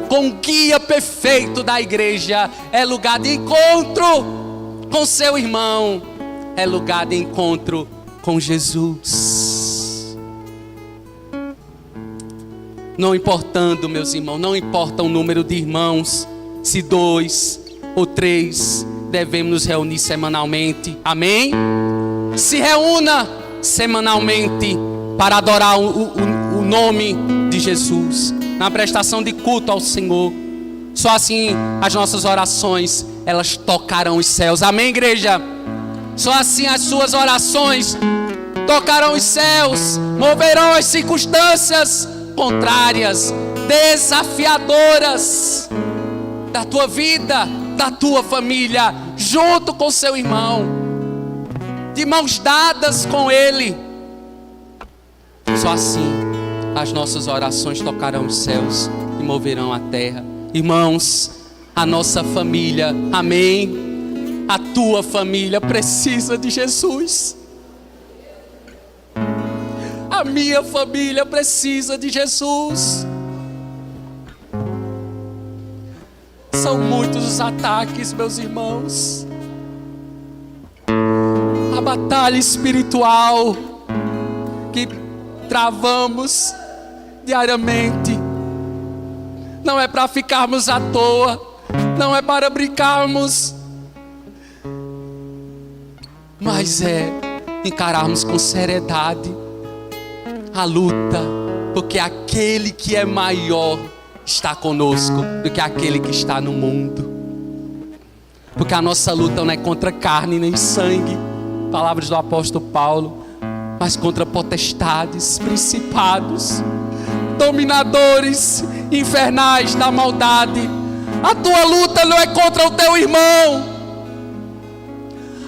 com o guia perfeito da igreja. É lugar de encontro com seu irmão, é lugar de encontro com Jesus. Não importando, meus irmãos, não importa o número de irmãos, se 2 ou 3, devemos nos reunir semanalmente, amém? Se reúna semanalmente para adorar o nome de Jesus, na prestação de culto ao Senhor. Só assim as nossas orações, elas tocarão os céus. Amém, igreja? Só assim as suas orações tocarão os céus, moverão as circunstâncias contrárias, desafiadoras da tua vida, da tua família, junto com seu irmão, de mãos dadas com ele. Só assim as nossas orações tocarão os céus e moverão a terra. Irmãos, a nossa família, amém? A tua família precisa de Jesus. A minha família precisa de Jesus. São muitos os ataques, meus irmãos. A batalha espiritual que travamos diariamente não é para ficarmos à toa, não é para brincarmos, mas é encararmos com seriedade a luta, porque aquele que é maior está conosco do que aquele que está no mundo. Porque a nossa luta não é contra carne nem sangue, palavras do apóstolo Paulo, mas contra potestades, principados, dominadores infernais da maldade. A tua luta não é contra o teu irmão,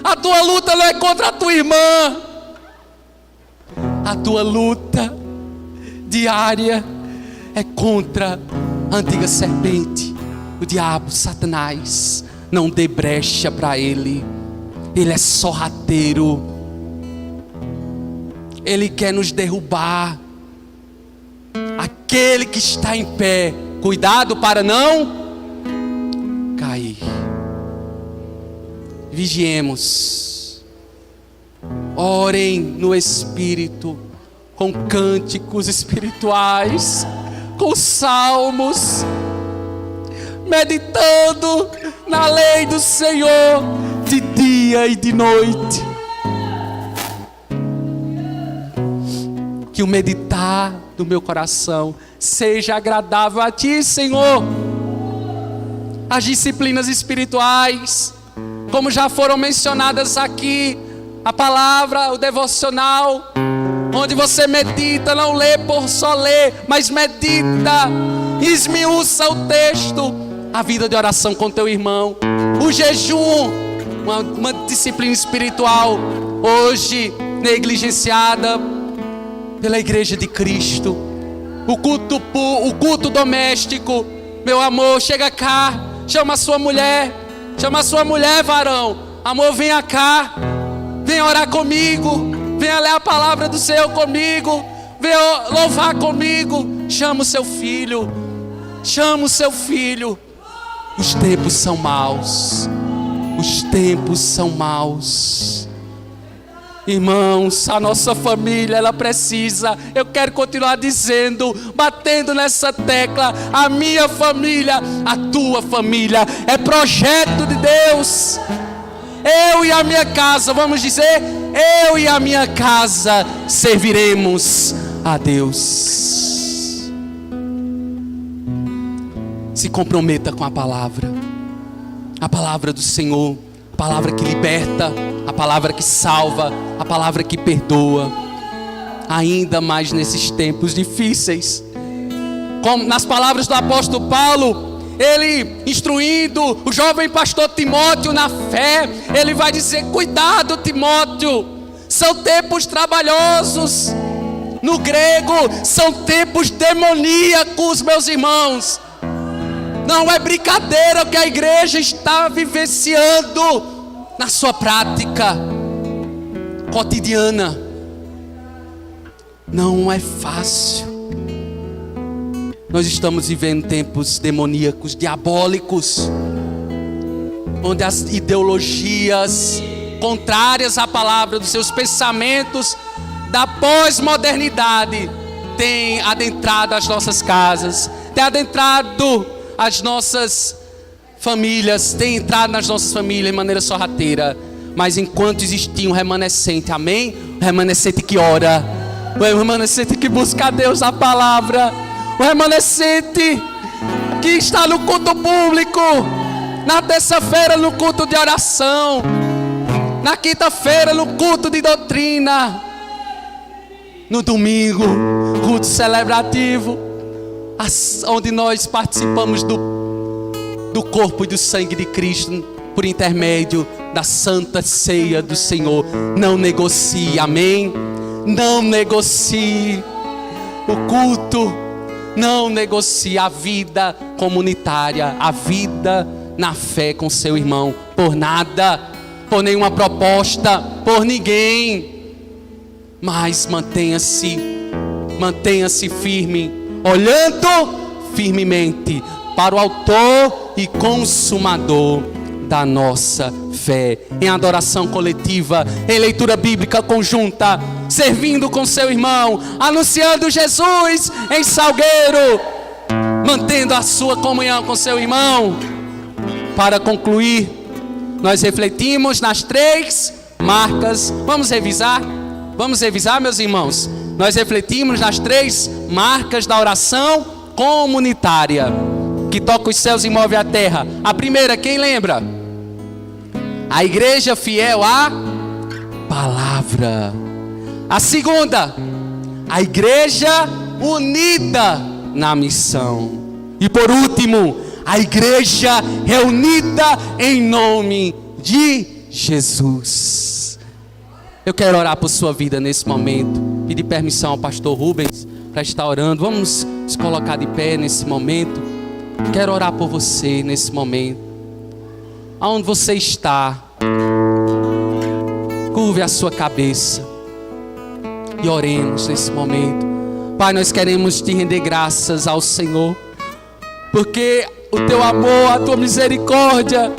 a tua luta não é contra a tua irmã. A tua luta diária é contra a antiga serpente, o diabo, Satanás. Não dê brecha para ele. Ele é sorrateiro. Ele quer nos derrubar. Aquele que está em pé, cuidado para não cair. Vigiemos. Orem no Espírito, com cânticos espirituais, com salmos, meditando na lei do Senhor de dia e de noite. Que o meditar do meu coração seja agradável a Ti, Senhor. As disciplinas espirituais, como já foram mencionadas aqui, a palavra, o devocional, onde você medita, não lê por só ler, mas medita, esmiuça o texto. A vida de oração com teu irmão, o jejum, uma disciplina espiritual, hoje negligenciada pela igreja de Cristo. O culto doméstico. Meu amor, chega cá, chama a sua mulher, varão. Amor, venha cá, venha orar comigo, venha ler a palavra do Senhor comigo, venha louvar comigo. Chama o seu filho. Os tempos são maus. Irmãos, a nossa família, ela precisa. Eu quero continuar dizendo, batendo nessa tecla. A minha família, a tua família é projeto de Deus. Eu e a minha casa, vamos dizer, eu e a minha casa serviremos a Deus. Se comprometa com a palavra do Senhor, a palavra que liberta, a palavra que salva, a palavra que perdoa. Ainda mais nesses tempos difíceis, como nas palavras do apóstolo Paulo, ele instruindo o jovem pastor Timóteo na fé, ele vai dizer: cuidado, Timóteo, são tempos trabalhosos. No grego, são tempos demoníacos, meus irmãos. Não é brincadeira o que a igreja está vivenciando na sua prática cotidiana. Não é fácil. Nós estamos vivendo tempos demoníacos, diabólicos, onde as ideologias contrárias à palavra, dos seus pensamentos da pós-modernidade têm adentrado as nossas casas, têm adentrado as nossas famílias, têm entrado nas nossas famílias de maneira sorrateira. Mas enquanto existir um remanescente, amém? Um remanescente que ora, O remanescente que busca a Deus na palavra. O remanescente que está no culto público. Na terça-feira no culto de oração. Na quinta-feira no culto de doutrina. No domingo, culto celebrativo. Onde nós participamos do corpo e do sangue de Cristo. Por intermédio da santa ceia do Senhor. Não negocie, amém? Não negocie o culto, não negocie a vida comunitária, a vida na fé com seu irmão, por nada, por nenhuma proposta, por ninguém, mas mantenha-se firme, olhando firmemente para o autor e consumador da nossa fé, em adoração coletiva, em leitura bíblica conjunta, servindo com seu irmão, anunciando Jesus em Salgueiro, mantendo a sua comunhão com seu irmão. Para concluir, nós refletimos nas 3 marcas. Vamos revisar, meus irmãos. Nós refletimos nas 3 marcas da oração comunitária, que toca os céus e move a terra. A primeira, quem lembra? A igreja fiel à palavra. A segunda, a igreja unida na missão. E por último, a igreja reunida em nome de Jesus. Eu quero orar por sua vida nesse momento. Pedir permissão ao pastor Rubens para estar orando. Vamos nos colocar de pé nesse momento. Quero orar por você nesse momento. Aonde você está, curve a sua cabeça e oremos nesse momento. Pai, nós queremos te render graças ao Senhor, porque o teu amor, a tua misericórdia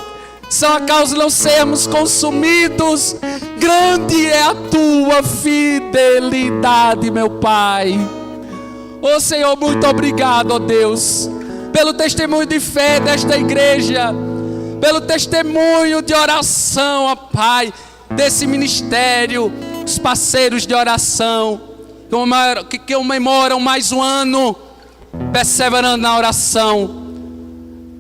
são a causa de não sermos consumidos. Grande é a tua fidelidade, meu Pai. Ô Senhor, muito obrigado, ó Deus, pelo testemunho de fé desta igreja, pelo testemunho de oração, ó Pai, desse ministério, os parceiros de oração, que comemoram mais um ano, perseverando na oração.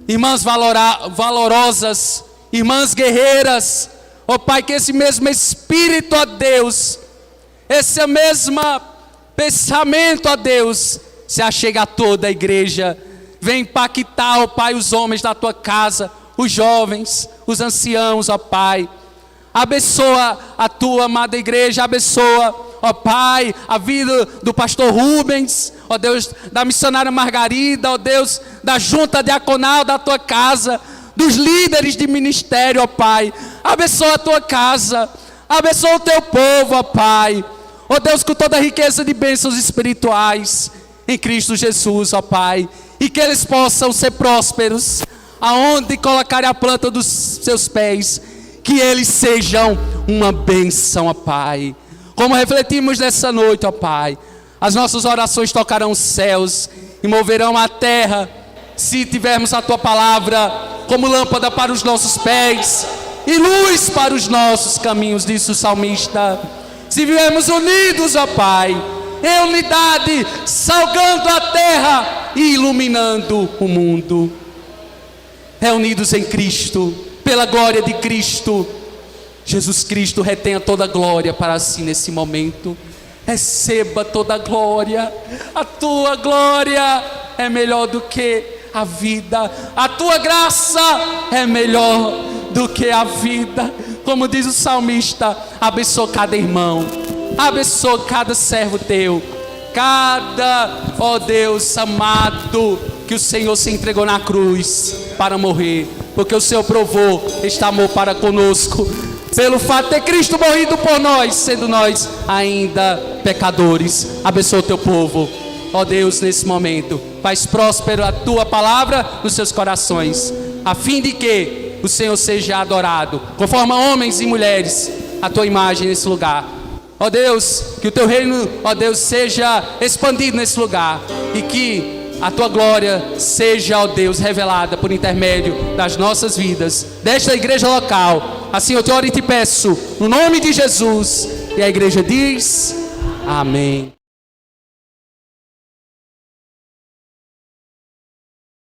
Irmãs valorosas, irmãs guerreiras, ó Pai, que esse mesmo Espírito, ó Deus, esse mesmo pensamento, ó Deus, se achega a toda a igreja. Vem impactar, ó Pai, os homens da tua casa, os jovens, os anciãos, ó Pai. Abençoa a tua amada igreja, abençoa, ó Pai, a vida do pastor Rubens, ó Deus, da missionária Margarida, ó Deus, da junta diaconal da tua casa, dos líderes de ministério, ó Pai. Abençoa a tua casa, abençoa o teu povo, ó Pai. Ó Deus, com toda a riqueza de bênçãos espirituais em Cristo Jesus, ó Pai. E que eles possam ser prósperos aonde colocarem a planta dos seus pés, que eles sejam uma bênção, ó Pai. Como refletimos nessa noite, ó Pai, as nossas orações tocarão os céus e moverão a terra, se tivermos a tua palavra como lâmpada para os nossos pés e luz para os nossos caminhos, disse o salmista. Se vivermos unidos, ó Pai, em unidade, salgando a terra e iluminando o mundo, reunidos em Cristo, pela glória de Cristo. Jesus Cristo retenha toda a glória para si nesse momento. Receba toda a glória. A tua glória é melhor do que a vida. A tua graça é melhor do que a vida. Como diz o salmista, abençoa cada irmão, abençoa cada servo teu, cada, ó Deus amado, que o Senhor se entregou na cruz para morrer, porque o Senhor provou este amor para conosco, pelo fato de ter Cristo morrido por nós, sendo nós ainda pecadores. Abençoa o teu povo, ó Deus, nesse momento. Faz próspero a tua palavra nos seus corações, a fim de que o Senhor seja adorado, conforme homens e mulheres, a tua imagem nesse lugar. Ó Deus, que o teu reino, ó Deus, seja expandido nesse lugar, e que a tua glória seja, ó Deus, revelada por intermédio das nossas vidas, desta igreja local. Assim eu te oro e te peço, no nome de Jesus. E a igreja diz: amém.